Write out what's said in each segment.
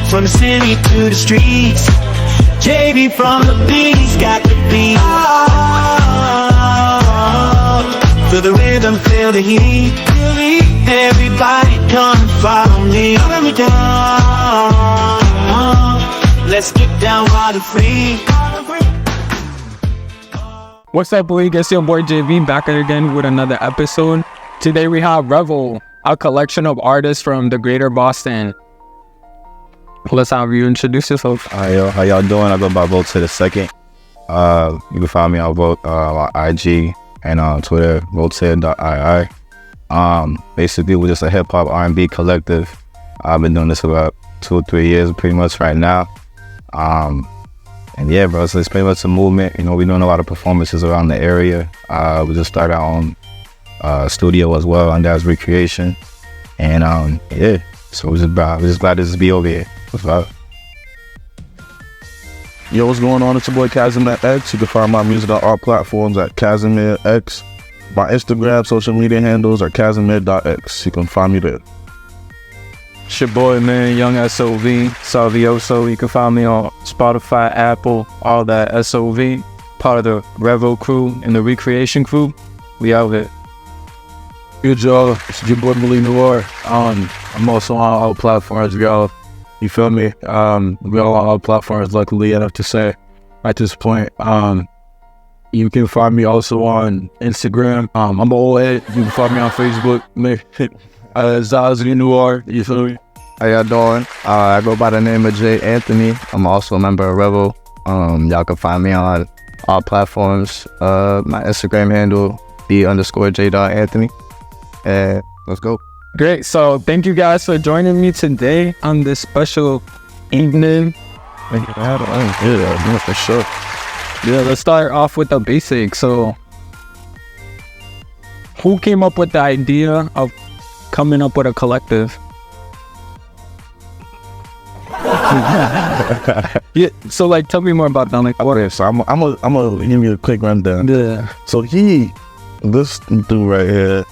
from the city to the streets. Jayvi from the beats, got the beat. Feel the rhythm, feel the heat. Everybody come and follow me. Let's get down while the free. What's up, boy? It's your boy Jayvi back again with another episode. Today we have Revo, a collection of artists from the greater Boston. Let's have you introduce yourself. Hi, yo, how y'all doing? I go by Vote to the Second. You can find me on Vote on IG and on Twitter, vote.ii. Basically, we're just a hip hop R&B collective. I've been doing this for about 2 or 3 years, pretty much right now. And yeah, bro, so it's pretty much a movement. You know, we're doing a lot of performances around the area. We just started our own studio as well, and that's Recreation. And yeah, so we're just glad to just be over here. What's up? Yo, what's going on? It's your boy Casimir X. You can find my music on all platforms at Casimir X. My Instagram, social media handles are Casimir.x. You can find me there. It's your boy, man, Young SOV, Salvioso. You can find me on Spotify, Apple, all that SOV. Part of the Revo crew and the Recreation crew. We out here. Good y'all. It's your boy Malik Noir. I'm also on all platforms, y'all. You feel me? We're all on all platforms, luckily enough to say at this point. You can find me also on Instagram. I'm an old head. You can find me on Facebook. Zazie Noir. You feel me? How y'all doing? I go by the name of Jay Anthony. I'm also a member of Revo. Y'all can find me on all platforms. My Instagram handle, _J.Anthony. And let's go. Great. So thank you guys for joining me today on this special evening. Thank you for having me. Yeah, for sure. Yeah, let's start off with the basics. So who came up with the idea of coming up with a collective? Yeah, so like tell me more about that. Like, Okay, so I'm gonna give you a quick rundown. Yeah. So this dude right here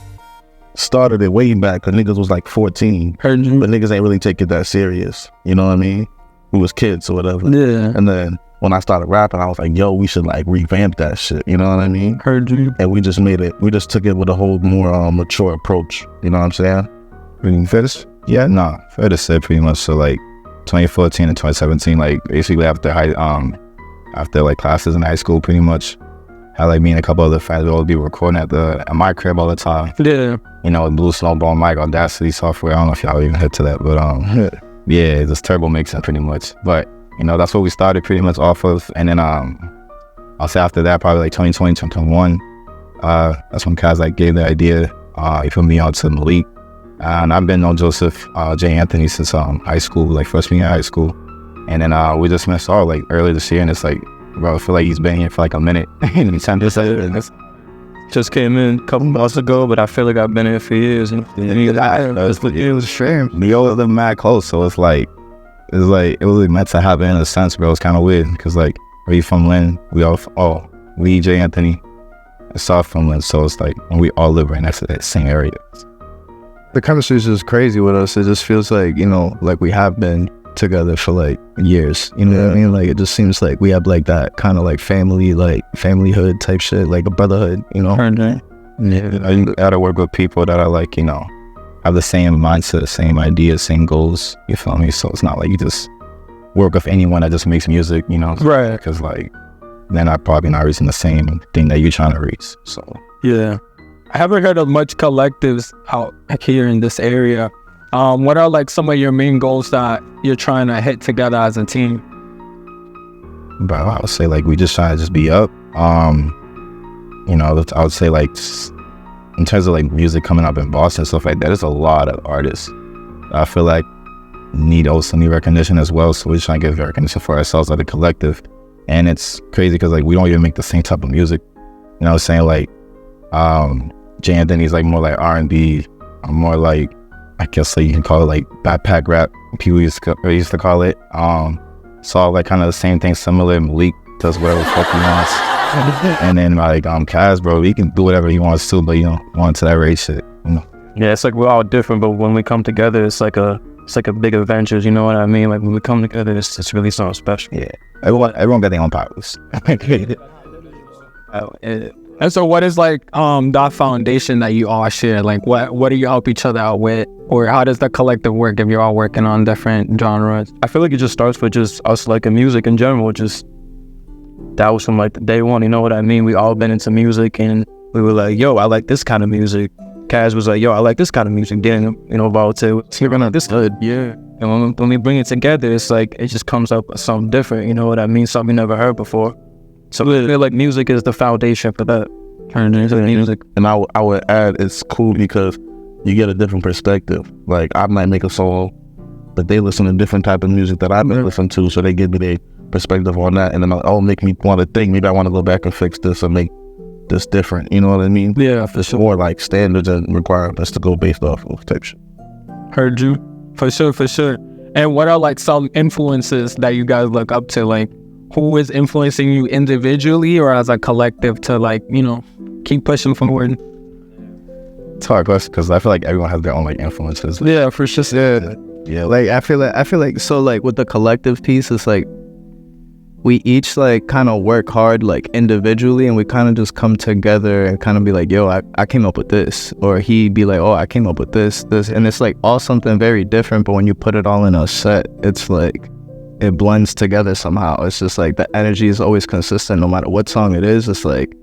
started it way back because niggas was like 14. Heard you. But niggas ain't really take it that serious. You know what I mean? We was kids or whatever. Yeah. And then when I started rapping, I was like, yo, we should like revamp that shit. You know what I mean? Heard you. And we just took it with a whole more mature approach. You know what I'm saying? Fair to say? Yeah, nah, fair to say pretty much. So like 2014 and 2017, like basically after like classes in high school, pretty much. Had like me and a couple other friends would all be recording at my crib all the time. Yeah. You know, Blue Snowball mic, Audacity software. I don't know if y'all even hit to that, but yeah, just turbo mixing pretty much. But you know, that's what we started pretty much off of. And then I'll say after that, probably like 2020, 2021, that's when Kaz like gave the idea. He put me on to Malik. And I've been on Joseph J. Anthony since high school, like freshman year of high school. And then we just messed off like earlier this year, and it's like, bro, I feel like he's been here for like a minute. Just came in a couple months ago, but I feel like I've been here for years. And it was strange. We all live mad close, so it was meant to happen in a sense, bro. It's kind of weird because like, where you from, Lynn? We J. Anthony, and South from Lynn, so it's like when we all live right next to that same area. The chemistry is just crazy with us. It just feels like, you know, like we have been together for like years, you know what I mean? Like it just seems like we have like that kind of like familyhood type shit, like a brotherhood, you know? Yeah, I gotta work with people that are like, you know, have the same mindset, same ideas, same goals, you feel me? So it's not like you just work with anyone that just makes music, you know? Right. Because like, then I'm probably not reaching the same thing that you're trying to reach, so. Yeah. I haven't heard of much collectives out here in this area. What are like some of your main goals that you're trying to hit together as a team? Bro, I would say like we just try to just be up. You know, I would say like in terms of like music coming up in Boston and stuff like that, there's a lot of artists I feel like need recognition as well. So we're trying to get recognition for ourselves as a collective. And it's crazy because like we don't even make the same type of music. You know what I'm saying? Like Jay Anthony's like more like R&B. I'm more like, I guess like you can call it like backpack rap. People used to call it. So all like kind of the same thing, similar. Malik does whatever the fuck he wants. And then like Kaz, bro, he can do whatever he wants to, but you know, want to that race shit, you know. Yeah, it's like we're all different, but when we come together, it's like a it's like a big adventure. You know what I mean? Like when we come together, it's really something special. Yeah, everyone got their own powers. And so what is like that foundation that you all share? Like what do you help each other out with? Or how does the collective work if you're all working on different genres? I feel like it just starts with just us liking music in general. Just that was from like the day one, you know what I mean? We all been into music and we were like, yo, I like this kind of music. Kaz was like, yo, I like this kind of music. Then, you know, Volatile, you're gonna this good. Yeah. And when we bring it together, it's like it just comes up with something different, you know what I mean? Something you never heard before. So I feel like music is the foundation for that. Turn into music. And I would add, it's cool because you get a different perspective. Like I might make a song, but they listen to different type of music that I might listen to, so they give me their perspective on that, and then it'll make me want to think, maybe I want to go back and fix this and make this different. You know what I mean? Yeah, for sure. More like standards and requirements to go based off of type shit. Heard you. For sure. And what are like some influences that you guys look up to? Like who is influencing you individually or as a collective to like, you know, keep pushing forward? It's a hard question because I feel like everyone has their own like influences. Yeah, for sure. Yeah, Like I feel like so like with the collective piece, it's like we each like kind of work hard like individually, and we kind of just come together and kind of be like, yo, I came up with this, or he be like, oh, I came up with this, and it's like all something very different, but when you put it all in a set, it's like it blends together somehow. It's just like the energy is always consistent no matter what song it is. It's like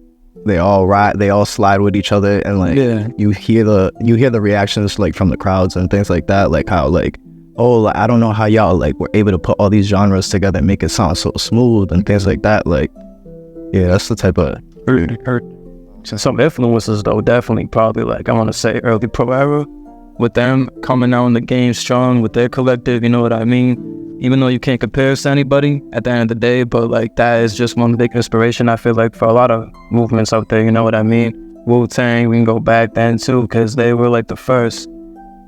they all slide with each other, and like you hear the reactions like from the crowds and things like that, like how like, oh, like, I don't know how y'all like were able to put all these genres together and make it sound so smooth and things like that. Like, yeah, that's the type of Some influences though, definitely probably like I want to say early pro era, with them coming out in the game strong with their collective, you know what I mean? Even though you can't compare us to anybody at the end of the day, but like that is just one big inspiration I feel like for a lot of movements out there, you know what I mean? Wu-Tang, we can go back then too, because they were like the first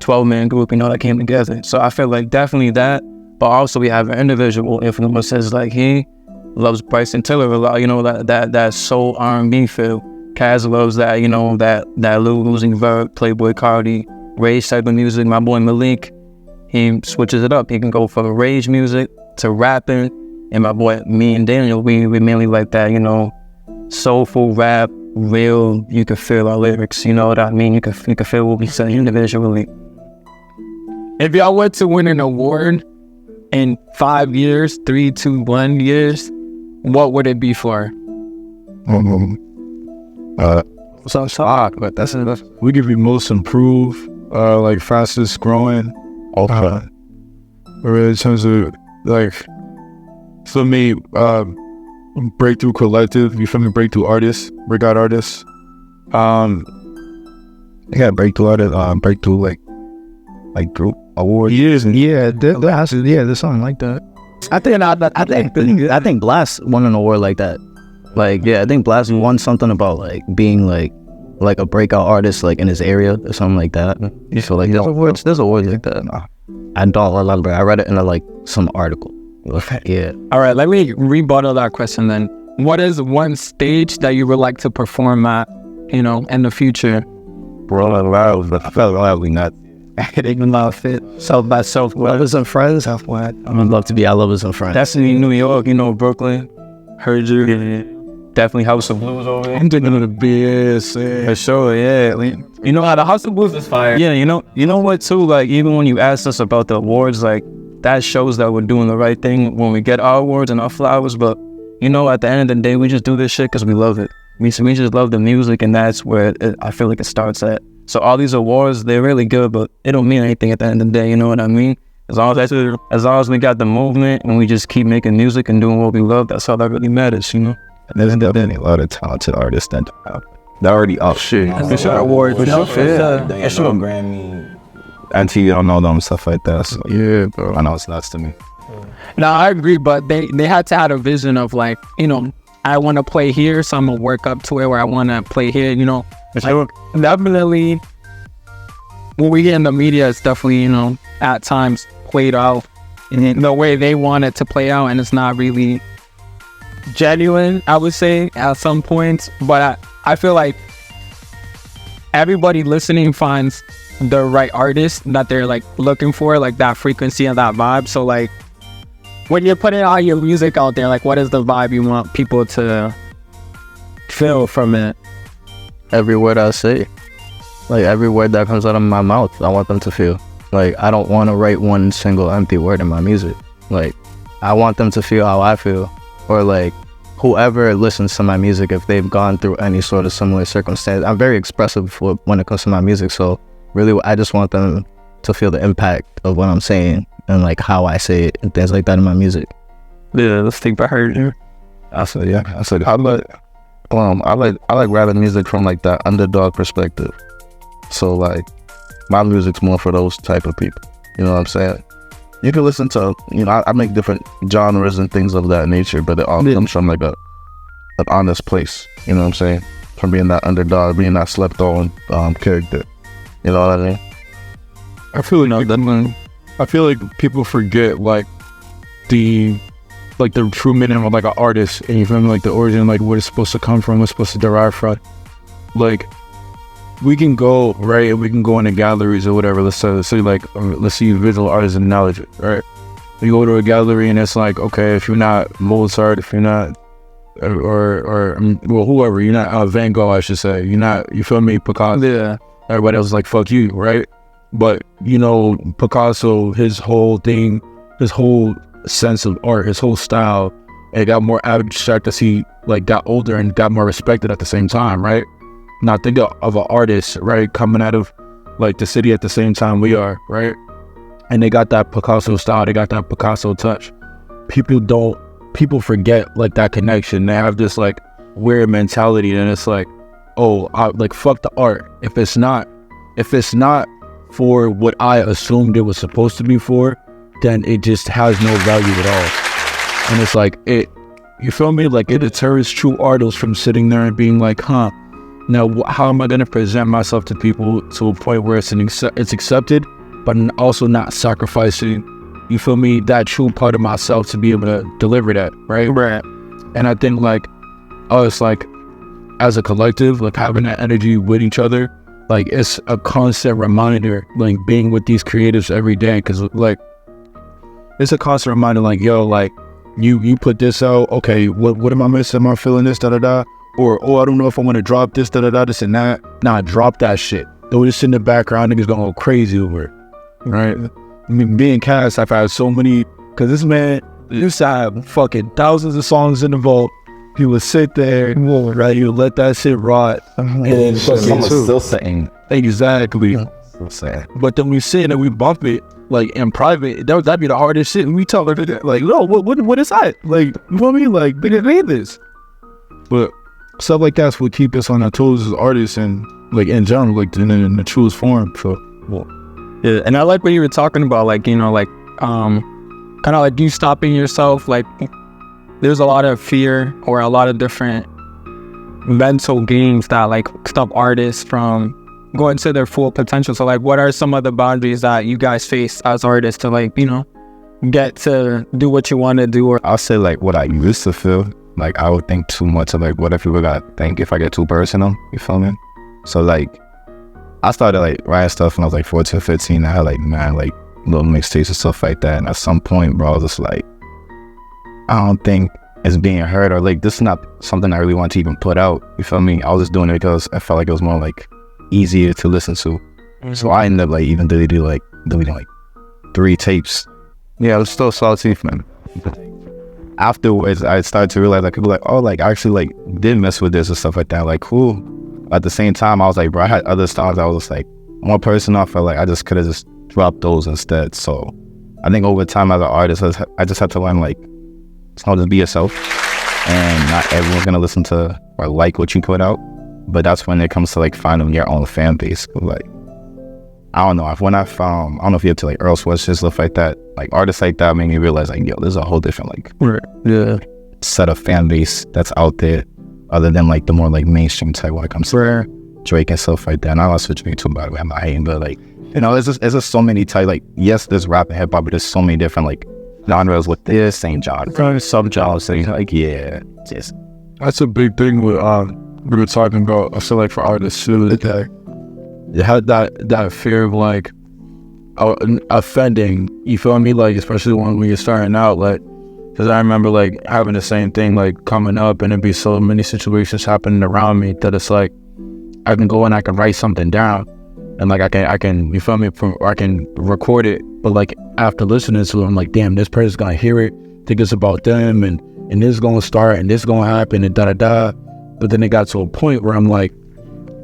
12-man group, you know, that came together. So I feel like definitely that, but also we have individual influences. Like he loves Bryson Tiller a lot, you know, that soul R&B feel. Kaz loves that, you know, that Lil Uzi Vert, Playboy Cardi, rage type of music. My boy Malik, he switches it up. He can go from rage music to rapping. And my boy, me and Daniel, we mainly like that, you know, soulful rap, real. You can feel our lyrics, you know what I mean? You can feel what we say individually. If y'all were to win an award in 5 years, 3, 2, 1 years, what would it be for? But that's enough. We give you most improved, like fastest growing, all time. Or in terms of like, for me, breakthrough collective. You feel me? Breakthrough artists, breakout artists. I got breakthrough artist, breakthrough like group award. there's something like that. I think Blast won an award like that. Like, yeah, I think Blast won something about like being like a breakout artist like in his area or something like that. You feel like there's awards like that. I don't remember. I read it in like some article. Yeah. All right, let me rebuttal that question then. What is one stage that you would like to perform at, you know, in the future? Rolling Loud, but I felt loudly not. Even Loud Fit, South by Southwest. Lovers and Friends. Southwest. I would love to be at Lovers and Friends. That's in New York, you know, Brooklyn. Heard you. Yeah. Definitely House of Blues over there. I'm thinking of the BS. For sure, yeah. You know how the House of Blues is fire. Yeah, you know what too? Like even when you asked us about the awards, like that shows that we're doing the right thing when we get our awards and our flowers. But you know, at the end of the day, we just do this shit because we love it. We just love the music, and that's where I feel like it starts at. So all these awards, they're really good, but it don't mean anything at the end of the day. You know what I mean? As long as we got the movement and we just keep making music and doing what we love, that's all that really matters, you know? And there's definitely a lot of talented artists that they're already up. Shit. That's an award. They ain't no Grammy until you don't know them, stuff like that. So Yeah, bro. I know it's nuts to me. No, I agree, but they had to have a vision of like, you know, I want to play here, so I'm gonna work up to it where I want to play here, you know. Like, definitely, when we get in the media, it's definitely, you know, at times played out in the way they want it to play out, and it's not really genuine, I would say, at some points. But I feel like everybody listening finds the right artist that they're like looking for, like that frequency and that vibe. So like when you're putting all your music out there, like what is the vibe you want people to feel from it? Every word I say, like every word that comes out of my mouth, I want them to feel. Like I don't want to write one single empty word in my music. Like I want them to feel how I feel, or like whoever listens to my music, if they've gone through any sort of similar circumstance. I'm very expressive when it comes to my music, so really I just want them to feel the impact of what I'm saying and like how I say it and things like that in my music. Yeah, let's think about her. I said I like rapping music from like that underdog perspective. So like my music's more for those type of people. You know what I'm saying? You can listen to, you know, I make different genres and things of that nature, but it all comes from like an honest place. You know what I'm saying? From being that underdog, being that slept on character. You know what I mean? I feel like people forget like the true meaning of like an artist, and you feel me, like the origin, like where it's supposed to come from, what's supposed to derive from. Like we can go right, and we can go into galleries or whatever. Let's say let's see visual artists and knowledge, right? You go to a gallery and it's like, okay, if you're not Mozart, if you're not or whoever, you're not Van Gogh, I should say. You're not, you feel me, Picasso. Yeah. Everybody else is like, fuck you, right? But you know, Picasso, his whole thing, his whole sense of art, his whole style, it got more abstract as he like got older and got more respected at the same time, right? Now think of an artist, right, coming out of like the city at the same time we are, right? And they got that Picasso style, they got that Picasso touch. People forget like that connection. They have this like weird mentality, and it's like, oh, like fuck the art. If it's not for what I assumed it was supposed to be for, then it just has no value at all. And it's like you feel me? Like it deters true artists from sitting there and being like, huh, now how am I going to present myself to people to a point where it's accepted, but also not sacrificing, you feel me, that true part of myself to be able to deliver that, right? Right. And I think like us, like as a collective, like having that energy with each other, like it's a constant reminder, like being with these creatives every day, because like it's a constant reminder, like, yo, like you put this out, okay, what am I missing? Am I feeling this, da-da-da? Or, oh, I don't know if I want to drop this, da-da-da, this and that. Nah, drop that shit. Throw this in the background, niggas gonna go crazy over it, right? I mean, being Cass, I've had so many, because this man used to have fucking thousands of songs in the vault. He would sit there, right? He would let that shit rot. And still saying. Exactly. Still saying. But then we sit and we bump it, like in private, that'd be the hardest shit. And we tell her like, no, what is that? Like, you know what I mean? Like, they didn't need this. But stuff like that's what keep us on our toes as artists, and like in general, like in the truest form. So, well. Yeah, and I like what you were talking about, like, you know, like kind of like you stopping yourself. Like there's a lot of fear or a lot of different mental games that like stop artists from going to their full potential. So like, what are some of the boundaries that you guys face as artists to like, you know, get to do what you want to do? Or I'll say like what I used to feel. Like I would think too much of like what if people gotta think if I get too personal, you feel me? So like I started like writing stuff when I was like 14, 15. I had like like little mixtapes and stuff like that. And at some point, bro, I was just like, I don't think it's being heard, or like this is not something I really want to even put out. You feel me? I was just doing it because I felt like it was more like easier to listen to. Mm-hmm. So I ended up like even deleting like 3 tapes. Yeah, I was still salty, man. Afterwards, I started to realize like people like, oh, like I actually like did mess with this and stuff like that. Like cool. At the same time, I was like, bro, I had other styles. I was just like more personal. I felt like I just could have just dropped those instead. So I think over time as an artist, I just had to learn like, it's not just be yourself, and not everyone's gonna listen to or like what you put out. But that's when it comes to like finding your own fan base. Like I don't know, when I found, I don't know if you have to like Earl Sweatshirt, stuff like that, like artists like that made me realize like, yo, there's a whole different like set of fan base that's out there, other than like the more like mainstream type when it comes to Drake and stuff like that. And I'm not switching too, by the way, I'm not hating, but like, you know, there's just so many type, like, yes, there's rap and hip hop, but there's so many different like genres with this same genre, sub genres, so like, yeah, just that's a big thing with we were talking about. I feel like for artists too, it had that fear of like offending, you feel me, like especially when you're starting out, like, because I remember like having the same thing like coming up, and it'd be so many situations happening around me that it's like I can go and I can write something down, and like I can you feel me, or I can record it, but like after listening to it, I'm like, damn, this person's gonna hear it, think it's about them, and this is gonna start, and this is gonna happen, and da-da-da. But then it got to a point where I'm like,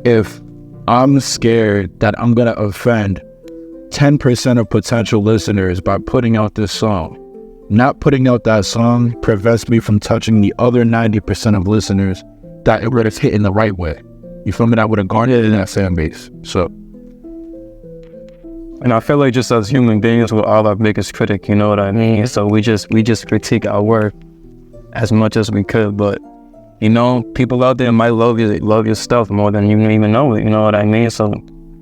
if I'm scared that I'm gonna offend 10% of potential listeners by putting out this song, not putting out that song prevents me from touching the other 90% of listeners that it would have hit in the right way. You feel me? That would have garnered in that fan base. So, and I feel like just as human beings, we're all our biggest critic, you know what I mean? So we just critique our work as much as we could, but you know, people out there might love your stuff more than you even know it, you know what I mean? So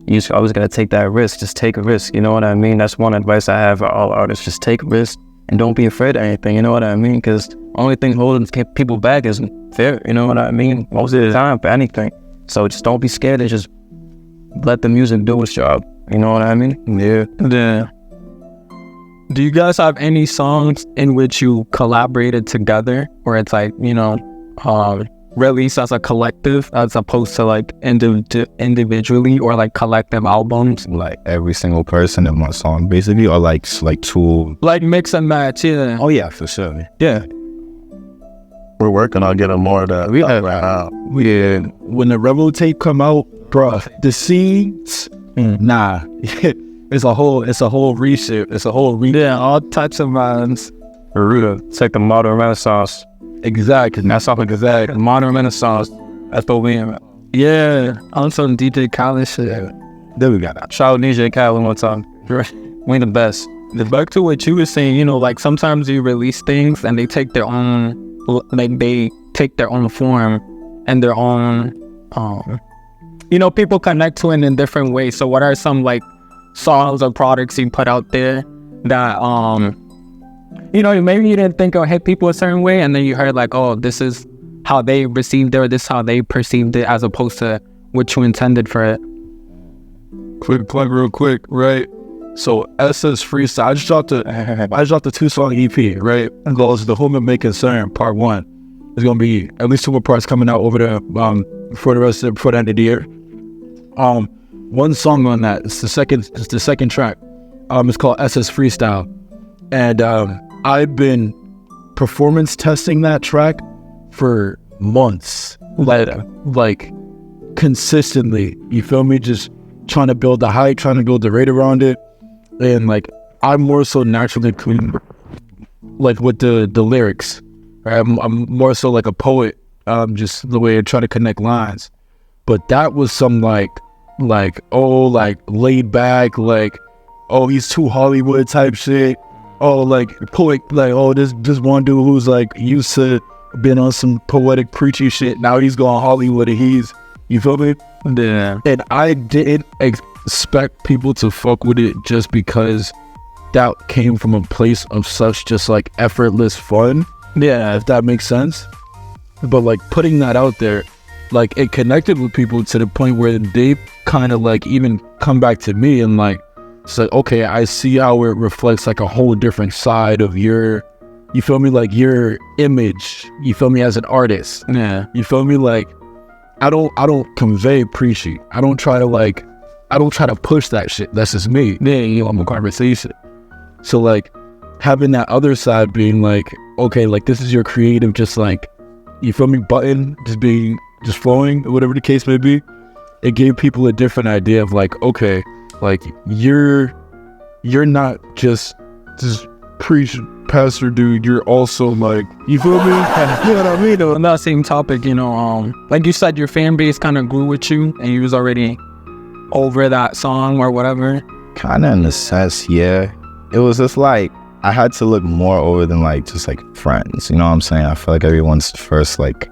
you just always gotta take that risk. Just take a risk, you know what I mean? That's one advice I have for all artists. Just take a risk and don't be afraid of anything, you know what I mean? Because only thing holding people back is fear, you know what I mean? Most of the time for anything. So just don't be scared, and just let the music do its job, you know what I mean? Yeah. Do you guys have any songs in which you collaborated together, or it's like, you know, released as a collective as opposed to like individually, or like collective albums? Like every single person in my song, basically, or like two. Like mix and match, yeah. Oh yeah, for sure. Yeah. We're working on getting more of that. we have when the Revo tape come out, bro, the scenes, nah, it's a whole reshoot. It's a whole yeah, all types of vibes. Aruda, it's like the modern renaissance. Exactly. That's something exact. Modern renaissance. That's what we in. Yeah, on some DJ Khaled shit. Then we got that. Shout out DJ Khaled one time. We the best. Back to what you were saying, you know, like sometimes you release things and they take their own, like they take their own form and their own, you know, people connect to it in different ways. So what are some like songs or products you put out there that, you know, maybe you didn't think it'll hit people a certain way, and then you heard like, oh, this is how they received it, or this is how they perceived it, as opposed to what you intended for it? Quick plug real quick, right? So SS Freestyle, I just dropped a 2-song EP, right? And goes the Whom It May Concern, part 1. There's gonna be at least 2 more parts coming out over the before the end of the year. One song on that, it's the second track. It's called SS Freestyle. And I've been performance testing that track for months, like consistently. You feel me? Just trying to build the hype, trying to build the rate around it, and like I'm more so naturally clean, like with the lyrics. Right? I'm more so like a poet, just the way I try to connect lines. But that was some like laid back, like, oh, he's too Hollywood type shit. Oh, like poet, like, oh, this one dude who's like used to been on some poetic preachy shit. Now he's going Hollywood and you feel me? Yeah. And I didn't expect people to fuck with it just because that came from a place of such just like effortless fun. Yeah, if that makes sense. But like putting that out there, like it connected with people to the point where they kind of like even come back to me and like, so okay, I see how it reflects like a whole different side of your, you feel me, like your image, you feel me, as an artist. Yeah. You feel me? Like I don't convey preachy. I don't try to push that shit. That's just me. Yeah, you know, I'm a conversation. So like having that other side being like, okay, like this is your creative, just like, you feel me, button, just flowing, or whatever the case may be. It gave people a different idea of like, okay, like you're not just this preach pastor dude, you're also like, you feel me? You know what I mean? On that same topic, you know, like you said, your fan base kind of grew with you and you was already over that song or whatever. Kind of in a sense, yeah. It was just like I had to look more over than like just like friends, you know what I'm saying? I feel like everyone's first like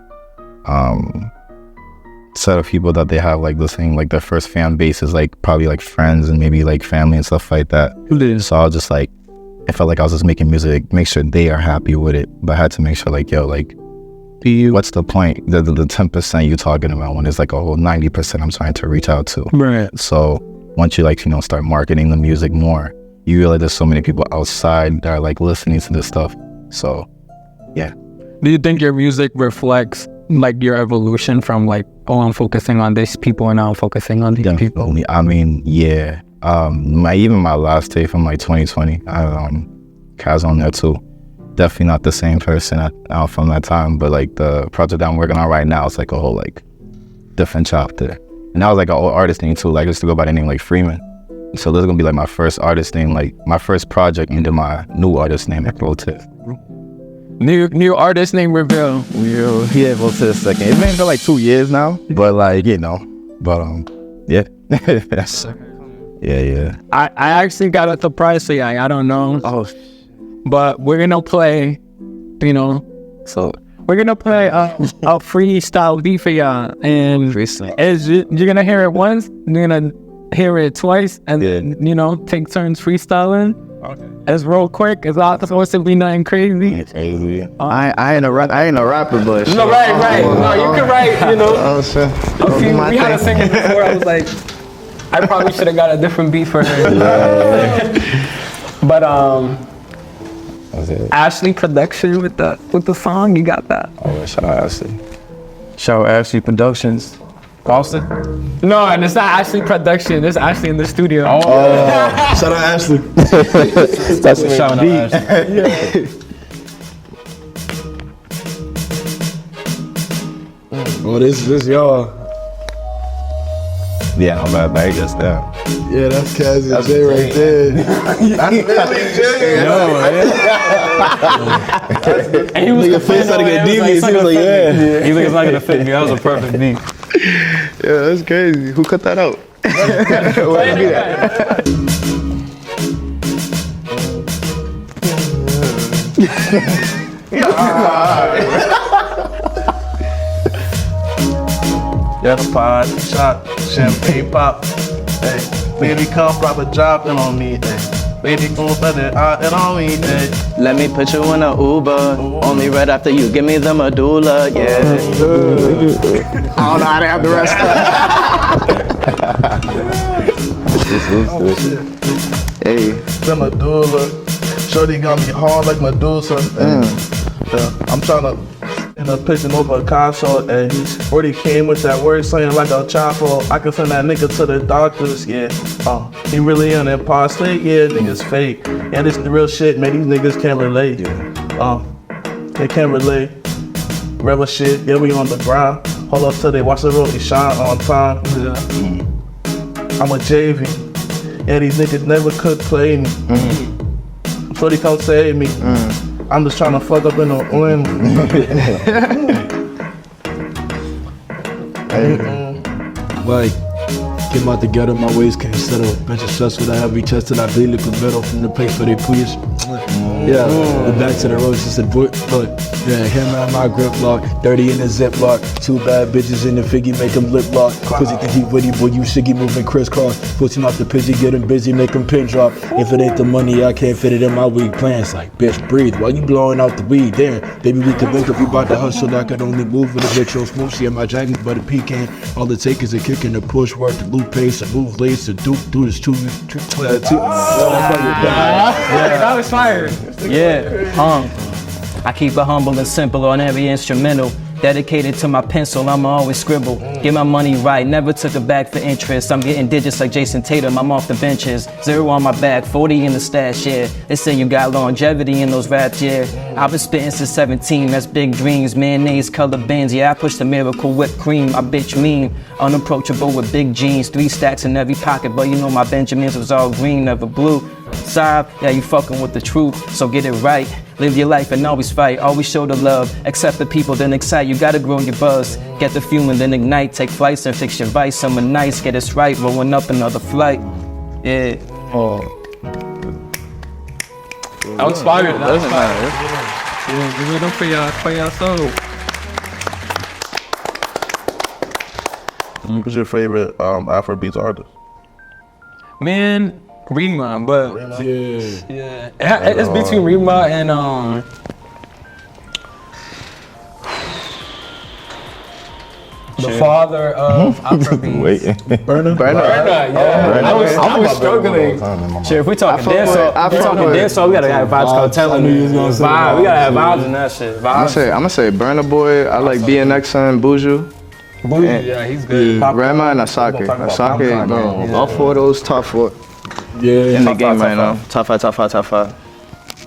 set of people that they have like listening, like their first fan base is like probably like friends and maybe like family and stuff like that. So I was just like, I felt like I was just making music, make sure they are happy with it, but I had to make sure like, yo, like what's the point? The 10% you're talking about when it's like a whole 90% I'm trying to reach out to. Right. So once you like, start marketing the music more, you realize there's so many people outside that are like listening to this stuff. So, yeah. Do you think your music reflects like your evolution from like, oh, I'm focusing on these people and now I'm focusing on these people? Definitely. I mean, yeah. Even my last tape from like 2020, Kaz on there too. Definitely not the same person from that time, but like the project that I'm working on right now, it's like a whole like different chapter. And that was like an old artist name too. Like I used to go by the name like Freeman. So this is gonna be like my first artist name, like my first project into my new artist name, Relative. New artist name reveal. Yeah, well, to a second. It's been for like 2 years now, but like yeah. yeah. I actually got a surprise for you. I don't know. Oh. But we're gonna play, so we're gonna play a freestyle beat for y'all, and you're gonna hear it once, you're gonna hear it twice, and then take turns freestyling. Okay. It's real quick. It's not supposed to be nothing crazy. It's crazy. I ain't a rapper, but no, right. No, you can write. Oh shit. We had a singer before. I was like, I probably should have got a different beat for her. But Ashley production with the song, you got that? Oh, shout out Ashley. Shout out Ashley Productions. Boston? No, and it's not Ashley production. It's Ashley in the studio. Oh, shout out Ashley. That's what shout out Ashley. Oh, this y'all. Yeah, I'm about to just there. Yeah, that's Kaz and Jay right there. That's really Jay. And he was Nigga face started to get devious. He was like, yeah. You think it's not gonna fit me? That was a perfect beat. Yeah, that's crazy. Who cut that out? Yes, pod, shot, champagne pop. Hey, baby, come drop a job in on me. Hey, baby, come put it out and on me. Hey. Let me put you in a Uber. Only right after you give me the medulla. Yeah. I don't know how to have the rest. Hey, The medulla. Shorty got me hard like Medusa. Hey. I'm trying to end up pitching over a console. And he already came with that word saying like a chopper. I can send that nigga to the doctors, yeah. He really an imposter, yeah, niggas fake. And it's the real shit, man, these niggas can't relate. They can't relate. Revo shit, yeah, we on the ground. Hold up till they watch the road, they shine on time. I'm a Jayvi. Yeah, these niggas never could play me. So they come save me. I'm just trying to fuck up in the wind. Like, came out together, my ways can't settle. Bunch of stress with a heavy chest and I bleed liquid metal from the place where they please. Yeah, and back to the road, just a book. Yeah, him and my grip lock, dirty in the zip lock. Two bad bitches in the figgy, make him lip lock. Pussy think he witty, boy, you shiggy moving crisscross. Pushing off the pidgey, get him busy, make him pin drop. If it ain't the money, I can't fit it in my weed plans. Like, bitch, breathe while you blowing out the weed. Damn, baby, we could link up, you bout to hustle. I could only move with a bitch, so smooth. She had my jackets, but a pecan. All it take is a kick and a push, work the loop pace, a move lace, a do this too. That was fire. Yeah, I keep it humble and simple on every instrumental. Dedicated to my pencil, I'ma always scribble. Get my money right, never took it back for interest. I'm getting digits like Jason Tatum, I'm off the benches. 0 on my back, 40 in the stash, yeah. They say you got longevity in those raps, yeah. I've been spitting since 17, that's big dreams. Mayonnaise, color bins, yeah, I push the miracle whipped cream. I bitch mean, unapproachable with big jeans. 3 stacks in every pocket, but you know my Benjamins was all green, never blue. Saab, yeah, you fucking with the truth, so get it right. Live your life and always fight, always show the love. Accept the people, then excite, you gotta grow your buzz. Get the fuel and then ignite, take flights and fix your vice. Summer nights, get us right, rolling up another flight. Yeah. That was fire. That was fire. Yeah, give it up for your soul. Who's your favorite Afrobeats artist? Man, Rima, but yeah, it's between Rima and The father of Afrobeats. Wait. Burner. Yeah. I was struggling. Shit, if we talking fuck with- dancehall, I we fuck talking with- dancehall, we gotta have vibes called telling me. Vibe, we gotta have vibes in that shit. I'm Vibes. gonna say Burna Boy. I like BNX and Buju. Yeah, he's good. Rema and Asake. Asake, bro. All four of those top four Yeah. in the game right now. Top five.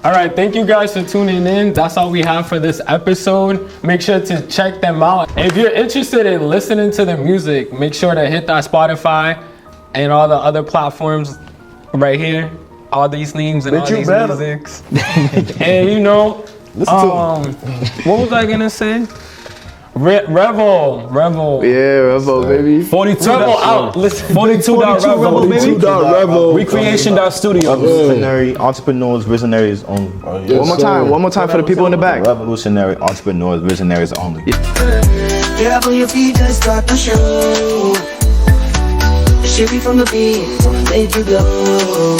All right, thank you guys for tuning in. That's all we have for this episode. Make sure to check them out. If you're interested in listening to the music, make sure to hit that Spotify and all the other platforms right here. All these names and all these musics. And you know, what was I gonna say? Revo. Yeah, Revo, baby. 42 Revo out. Listen, 42.revo, baby. Revo. Recreation.studio. Revolutionary entrepreneurs, visionaries only. One more time for the people in the back. Revolutionary entrepreneurs, visionaries only. Get up on your feet and start the show. Shippy from the beat, gonna make you go.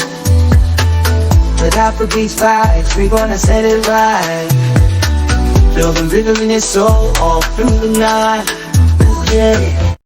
With Afrobeats vibes, we gonna set it right. Building rhythm in your soul all through the night. Yeah.